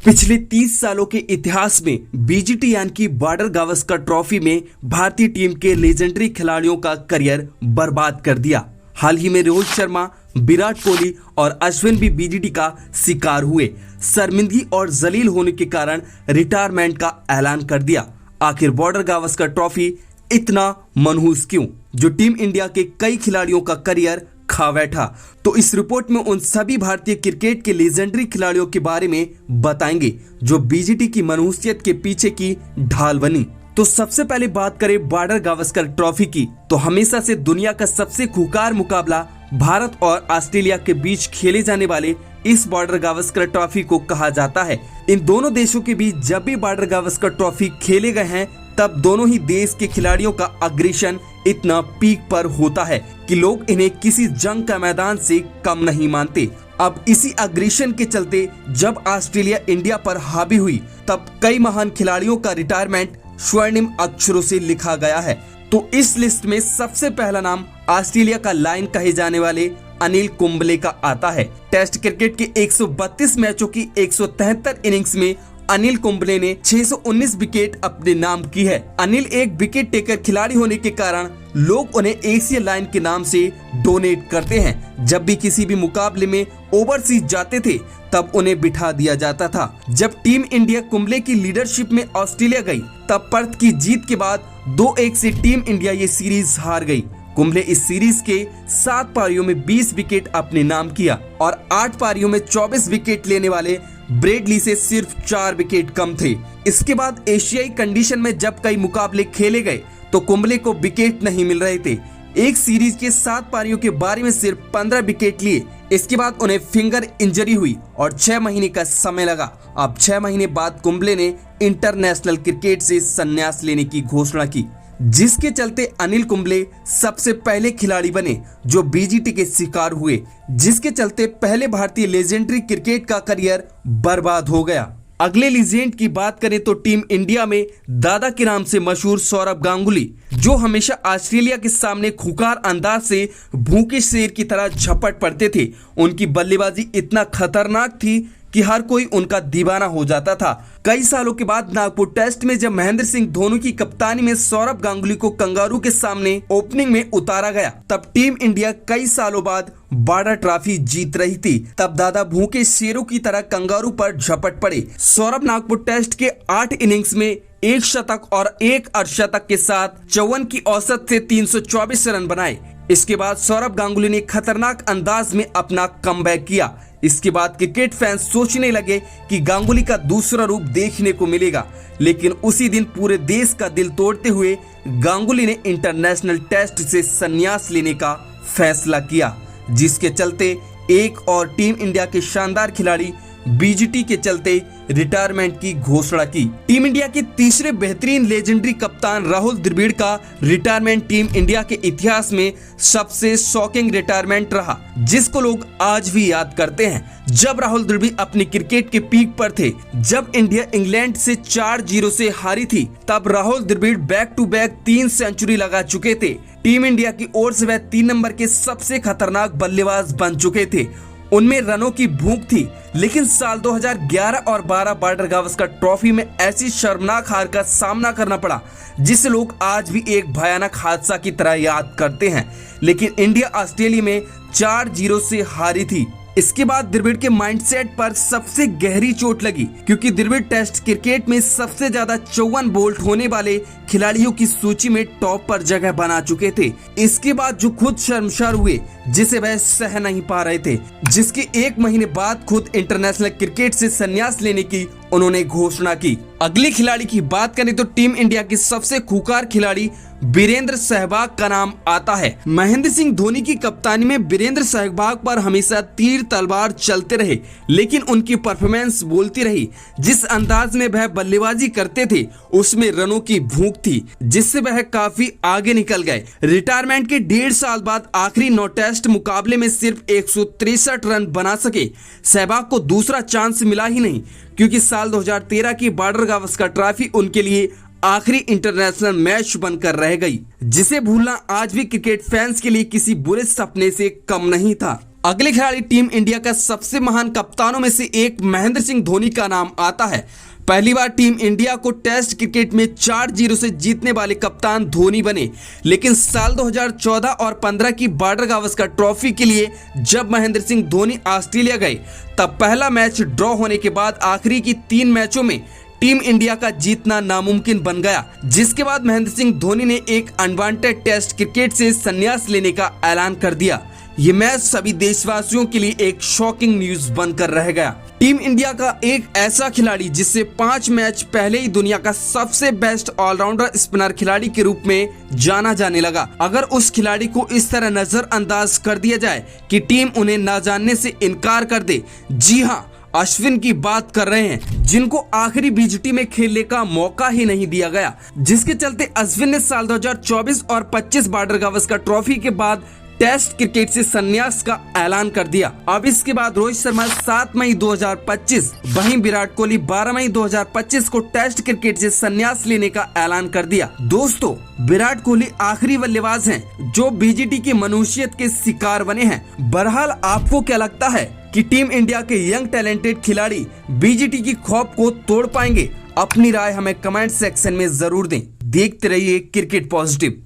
पिछले 30 सालों के इतिहास में बीजीटी यानी कि बॉर्डर गावस्कर ट्रॉफी में भारतीय टीम के लेजेंडरी खिलाड़ियों का करियर बर्बाद कर दिया। हाल ही में रोहित शर्मा, विराट कोहली और अश्विन भी बीजीटी का शिकार हुए। शर्मिंदगी और जलील होने के कारण रिटायरमेंट का ऐलान कर दिया। आखिर बॉर्डर गावस्कर ट्रॉफी इतना मनहूस क्यों, जो टीम इंडिया के कई खिलाड़ियों का करियर खा बैठा? तो इस रिपोर्ट में उन सभी भारतीय क्रिकेट के लेजेंडरी खिलाड़ियों के बारे में बताएंगे जो बीजीटी की मनहूसियत के पीछे की ढाल बनी। तो सबसे पहले बात करें बॉर्डर गावस्कर ट्रॉफी की, तो हमेशा से दुनिया का सबसे खूंखार मुकाबला भारत और ऑस्ट्रेलिया के बीच खेले जाने वाले इस बॉर्डर गावस्कर ट्रॉफी को कहा जाता है। इन दोनों देशों के बीच जब भी बॉर्डर गावस्कर ट्रॉफी खेले गए हैं, तब दोनों ही देश के खिलाड़ियों का अग्रेशन इतना पीक पर होता है कि लोग इन्हें किसी जंग का मैदान से कम नहीं मानते। अब इसी अग्रेशन के चलते जब ऑस्ट्रेलिया इंडिया पर हावी हुई, तब कई महान खिलाड़ियों का रिटायरमेंट स्वर्णिम अक्षरों से लिखा गया है। तो इस लिस्ट में सबसे पहला नाम ऑस्ट्रेलिया का लायन कहे जाने वाले अनिल कुंबले का आता है। टेस्ट क्रिकेट के 132 मैचों की 173 इनिंग्स में अनिल कुंबले ने 619 विकेट अपने नाम की है। अनिल एक विकेट टेकर खिलाड़ी होने के कारण लोग उन्हें एशिया लायन के नाम से डोनेट करते हैं। जब भी किसी भी मुकाबले में ओवरसीज जाते थे, तब उन्हें बिठा दिया जाता था। जब टीम इंडिया कुंबले की लीडरशिप में ऑस्ट्रेलिया गई, तब पर्थ की जीत के बाद 2-1 से टीम इंडिया ये सीरीज हार गई। कुंबले इस सीरीज के 7 पारियों में 20 विकेट अपने नाम किया और 8 पारियों में 24 विकेट लेने वाले ब्रेडली से सिर्फ 4 विकेट कम थे। इसके बाद एशियाई कंडीशन में जब कई मुकाबले खेले गए, तो कुंबले को विकेट नहीं मिल रहे थे। एक सीरीज के 7 पारियों के बारे में सिर्फ 15 विकेट लिए। इसके बाद उन्हें फिंगर इंजरी हुई और 6 महीने का समय लगा। अब 6 महीने बाद कुंबले ने इंटरनेशनल क्रिकेट से संन्यास लेने की घोषणा की, जिसके चलते अनिल कुंबले सबसे पहले खिलाड़ी बने जो बीजीटी के शिकार हुए, जिसके चलते पहले भारतीय लेजेंडरी क्रिकेट का करियर बर्बाद हो गया। अगले लीजेंड की बात करें तो टीम इंडिया में दादा के नाम से मशहूर सौरव गांगुली, जो हमेशा ऑस्ट्रेलिया के सामने खूंखार अंदाज से भूखे शेर की तरह झपट पड़ते थे। उनकी बल्लेबाजी इतना खतरनाक थी कि हर कोई उनका दीवाना हो जाता था। कई सालों के बाद नागपुर टेस्ट में जब महेंद्र सिंह धोनी की कप्तानी में सौरव गांगुली को कंगारू के सामने ओपनिंग में उतारा गया, तब टीम इंडिया कई सालों बाद बॉर्डर ट्रॉफी जीत रही थी। तब दादा भूखे शेरों की तरह कंगारू पर झपट पड़े। सौरभ नागपुर टेस्ट के 8 इनिंग्स में 1 शतक और 1 अर्धशतक के साथ 54 की औसत से 324 रन बनाए। इसके बाद सौरभ गांगुली ने खतरनाक अंदाज में अपना कमबैक किया। इसके बाद क्रिकेट फैंस सोचने लगे कि गांगुली का दूसरा रूप देखने को मिलेगा, लेकिन उसी दिन पूरे देश का दिल तोड़ते हुए गांगुली ने इंटरनेशनल टेस्ट से संन्यास लेने का फैसला किया, जिसके चलते एक और टीम इंडिया के शानदार खिलाड़ी बीजीटी के चलते रिटायरमेंट की घोषणा की। टीम इंडिया के तीसरे बेहतरीन लेजेंडरी कप्तान राहुल द्रविड़ का रिटायरमेंट टीम इंडिया के इतिहास में सबसे शॉकिंग रिटायरमेंट रहा, जिसको लोग आज भी याद करते हैं। जब राहुल द्रविड़ अपने क्रिकेट के पीक पर थे, जब इंडिया इंग्लैंड से 4-0 से हारी थी, तब Rahul Dravid back to back 3 century लगा चुके थे। टीम इंडिया की ओर से वह 3 नंबर के सबसे खतरनाक बल्लेबाज बन चुके थे। उनमें रनों की भूख थी, लेकिन साल 2011 और 12 बॉर्डर गावस्कर ट्रॉफी में ऐसी शर्मनाक हार का सामना करना पड़ा, जिसे लोग आज भी एक भयानक हादसा की तरह याद करते हैं। लेकिन इंडिया ऑस्ट्रेलिया में 4-0 से हारी थी। इसके बाद द्रविड़ के माइंडसेट पर सबसे गहरी चोट लगी, क्योंकि द्रविड़ टेस्ट क्रिकेट में सबसे ज्यादा 54 बोल्ट होने वाले खिलाड़ियों की सूची में टॉप पर जगह बना चुके थे। इसके बाद जो खुद शर्मसार हुए, जिसे वह सह नहीं पा रहे थे, जिसके 1 महीने बाद खुद इंटरनेशनल क्रिकेट से संन्यास लेने की उन्होंने घोषणा की। अगली खिलाड़ी की बात करें तो टीम इंडिया के सबसे खूंखार खिलाड़ी वीरेंद्र सहवाग का नाम आता है। महेंद्र सिंह धोनी की कप्तानी में वीरेंद्र सहवाग पर हमेशा तीर तलवार चलते रहे, लेकिन उनकी परफॉर्मेंस बोलती रही। जिस अंदाज में वह बल्लेबाजी करते थे, उसमें रनों की भूख थी, जिससे वह काफी आगे निकल गए। रिटायरमेंट के 1.5 साल बाद आखिरी 9 टेस्ट मुकाबले में सिर्फ 163 रन बना सके। सहवाग को दूसरा चांस मिला ही नहीं, क्योंकि साल 2013 की बॉर्डर गावस्कर ट्रॉफी उनके लिए आखिरी इंटरनेशनल मैच बनकर रह गई, जिसे भूलना आज भी क्रिकेट फैंस के लिए किसी बुरे सपने से कम नहीं था। अगले खिलाड़ी टीम इंडिया का सबसे महान कप्तानों में से एक महेंद्र सिंह धोनी का नाम आता है। पहली बार टीम इंडिया को टेस्ट क्रिकेट में 4-0 से जीतने वाले कप्तान धोनी बने। लेकिन साल 2014 और 15 की बॉर्डर गावस्कर ट्रॉफी के लिए जब महेंद्र सिंह धोनी ऑस्ट्रेलिया गए, तब पहला मैच ड्रॉ होने के बाद आखिरी की 3 मैचों में टीम इंडिया का जीतना नामुमकिन बन गया, जिसके बाद महेंद्र सिंह धोनी ने एक अनवांटेड टेस्ट क्रिकेट से संन्यास लेने का ऐलान कर दिया। ये मैच सभी देशवासियों के लिए एक शॉकिंग न्यूज बनकर रह गया। टीम इंडिया का एक ऐसा खिलाड़ी जिससे 5 मैच पहले ही दुनिया का सबसे बेस्ट ऑलराउंडर स्पिनर खिलाड़ी के रूप में जाना जाने लगा। अगर उस खिलाड़ी को इस तरह नजरअंदाज कर दिया जाए कि टीम उन्हें न जानने से इनकार कर दे, जी हाँ, अश्विन की बात कर रहे हैं, जिनको आखिरी बीजीटी में खेलने का मौका ही नहीं दिया गया, जिसके चलते अश्विन ने साल 2024 और 25 बॉर्डर गावस्कर ट्रॉफी के बाद टेस्ट क्रिकेट से संन्यास का ऐलान कर दिया। अब इसके बाद रोहित शर्मा 7 मई 2025, वहीं विराट कोहली 12 मई 2025 को टेस्ट क्रिकेट से संन्यास लेने का ऐलान कर दिया। दोस्तों, विराट कोहली आखिरी बल्लेबाज हैं जो बीजीटी की मनुष्यत के शिकार बने हैं। बहरहाल, आपको क्या लगता है कि टीम इंडिया के यंग टैलेंटेड खिलाड़ी बीजीटी की खौफ को तोड़ पाएंगे? अपनी राय हमें कमेंट सेक्शन में जरूर दें। देखते रहिए क्रिकेट पॉजिटिव।